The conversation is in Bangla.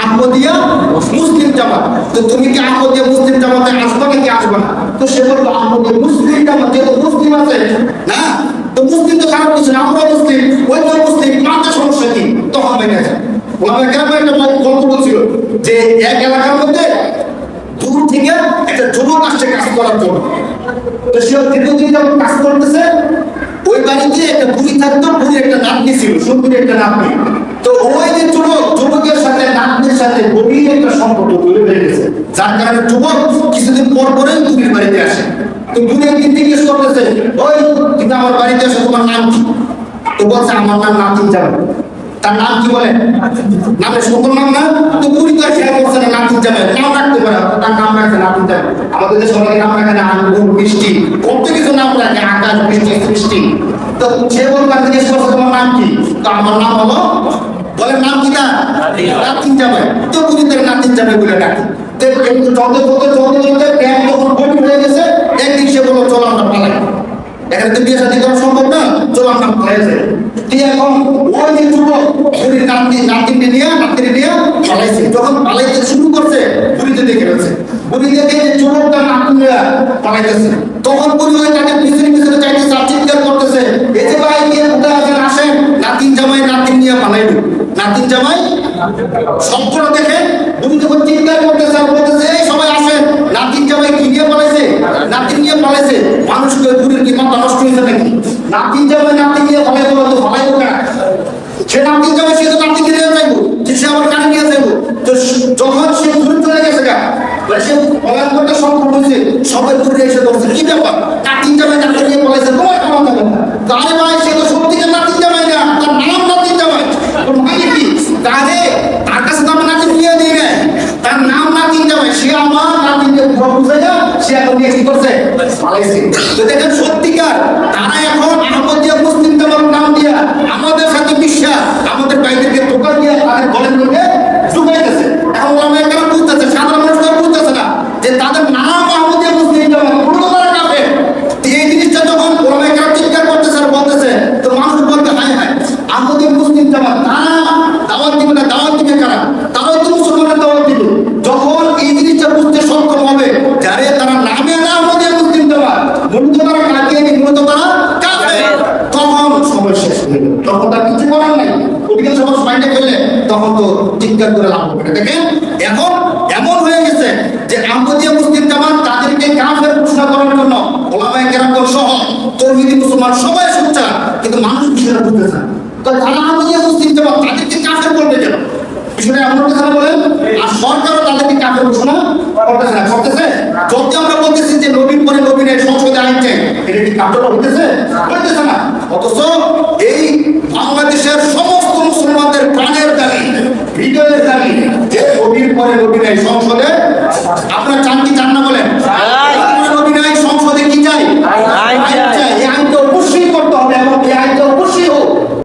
আহমদিয়া মুসলিম জামাত। তো তুমি কি আহমদিয়া মুসলিম জামাতে আসবে নাকি আসবে না? তো সে বললো আহমদিয়া মুসলিম জামাত, যেহেতু মুসলিম আছে না, তো মুসলিম তো খারাপ কিছু না, আমরা মুসলিম, ওইটা মুসলিম, মাত্র সমস্যা কি? তখন বেড়ে যায় ওনাদের গ্রামে একটা গল্প বলছিল যে এক এলাকার মধ্যে দূর থেকে একটা যুবক আসছে কাজ করার জন্য। তো সে দীর্ঘদিন যখন কাজ করতেছে, ওই বাড়িতে একটা বুড়ি থাকতো, বুড়ির একটা নাতনি ছিল, সুন্দরী একটা নাতনি। তো ওই যে যুবকের সাথে নাতনির সাথে গভীর একটা সম্পর্ক তৈরি হয়ে গেছে, যার কারণে যুবক কিছুদিন পর পরেই বুড়ির বাড়িতে আসে। তো বুড়ি একদিন জিজ্ঞেস করতেছে, ওই কিন্তু আমার বাড়িতে আসে, তোমার নাম কি? তো বলছে আমার নাম নাতিন জামাই। তার নাম কি বলে? নামের সুন্দর নাম না? তো বুড়ি তো খেয়াল করছে না নাতিন জামাই নাম রাখতে পারে, তার নাম রাখছে নাতিন জামাই। আমাদের দেশে অনেকে নাম রাখে না, আঙ্গুর, বৃষ্টি, কত কিছু নাম রাখে, আকাশ, বৃষ্টি, সৃষ্টি। তো সে বলবে জিজ্ঞেস করছে তোমার নাম কি? তো আমার নাম হলো, বলে নাম কি? না নাতিন জামাই। তো বুড়ি তার নাতিন জামাই বলে ডাকে। একটু চলতে প্যান্ট যখন গভীর হয়ে গেছে, একদিন সে বললো চলো আমরা পালাই, এখানে তো বিয়ে শাদী করা সম্ভব না, চলো আমরা পালাই যাই। এখন ওই যে যুবক বুড়ির নাতিনি নিয়ে পালাইছে। যখন পালাইতে শুরু করছে, বুড়িতে দেখে ফেলছে, বুড়ি দেখে যে যুবকটা নাতিনিরা পালাইতেছে, তখন বুড়ি ওই তাকে পিছনে পিছনে চাইতেছে, চিৎকার করতেছে, এই যে ভাই কে কোথায় আছেন আসেন, নাতিন জামাই নাতিন নিয়ে পালাইল। নাতিন জামাই সবটা দেখে বুড়ি যখন চিৎকার করতেছে আর বলতেছে এই সবাই আসেন, নাতিন জামাই কি নিয়ে পালাইছে? নাতিন নিয়ে পালাইছে। মানুষকে বুড়ির কি মাথা নষ্ট হয়েছে নাকি? নাতিন জামাই নাতিন নিয়ে পালাইতে পারতো, পালাইবো না। সে নাতিন জামাই, সে তো নাতিনকে নিয়ে যাইবো, সে আবার কানে নিয়ে যাইবো। তো যখন সে ঘুরে চলে গেছে গা, সে পলায়ন করতে সক্ষম হয়েছে, সবাই ঘুরে এসে ধরছে, কি ব্যাপার নাতিন জামাই নাতিন নিয়ে পালাইছে, তোমার কেমন থাকে? তাহলে ভাই সে তো সত্যিকার নাতিন জামাই না, তার নাম নাতিন জামাই। মানে কি তাহলে তার কাছে তো আমার নাতিন নিয়ে দিয়ে নেয়, তার নাম নাতিন জামাই, সে আমার নাতিনকে বুঝে যা, সে এখন নিয়ে কি করছে? পালাইছে। তো দেখেন সত্যিকার তারা এখন আহমদিয়া মুসলিম জামাত নাম দিয়া আমাদের সাথে বিশ্বাস, আমাদের ভাইদেরকে টোকা দিয়ে তাদের গলের মধ্যে ঢুকাইতেছে। এখন আমরা কেন বুঝতেছে, সাধারণ মানুষ তো বুঝতেছে না যে তাদের নাম আহমদিয়া মুসলিম জামাত, কোনো তো তারা কাফের। এই জিনিসটা যখন ওলামায়ে কেরাম চিৎকার করতেছে আর বলতেছে, তো মানুষ বলতে হায় হায় আহমদিয়া মুসলিম জামাত, তারা দাওয়াত দিবে না, দাওয়াত দিবে কারা? তারাও তো মুসলমানের দাওয়াত দিবে। যখন এই জিনিসটা বুঝতে সক্ষম হবে যারে তারা নামে না আহমদিয়া মুসলিম জামাত, মূলত তারা কাদিয়ানি, মূলত তারা কাফের, তখন সময় শেষ হয়ে গেল, তখন তার কিছু করার নাই। ওদিকে সমাজ মাইন্ডে করলে তখন তো চিৎকার করে লাভ হবে। দেখেন এখন এমন হয়ে গেছে যে আহমদিয়া মুসলিম জামাত তাদেরকে কাফের ঘোষণা করার জন্য ওলামায়ে কেরাম সহ তৌহিদি মুসলমান সবাই সোচ্চার, কিন্তু মানুষ বিষয়টা বুঝতেছে না। তো তারা আহমদিয়া মুসলিম জামাত তাদেরকে কাফের বলবে কেন? বিষয়টা এমন কথা বলেন। আর সরকারও তাদেরকে কাফের ঘোষণা করতেছে না, করতেছে। যদি আমরা বলতেছি যে নবীন পরে নবীনের সংসদে আইন চাই, এটা কি কাফের হইতেছে? হইতেছে না। অথচ এই বাংলাদেশের সমস্ত মুসলমানদের প্রাণের দাবি, হৃদয়ের দাবি যে নবীন পরে নবীনের সংসদে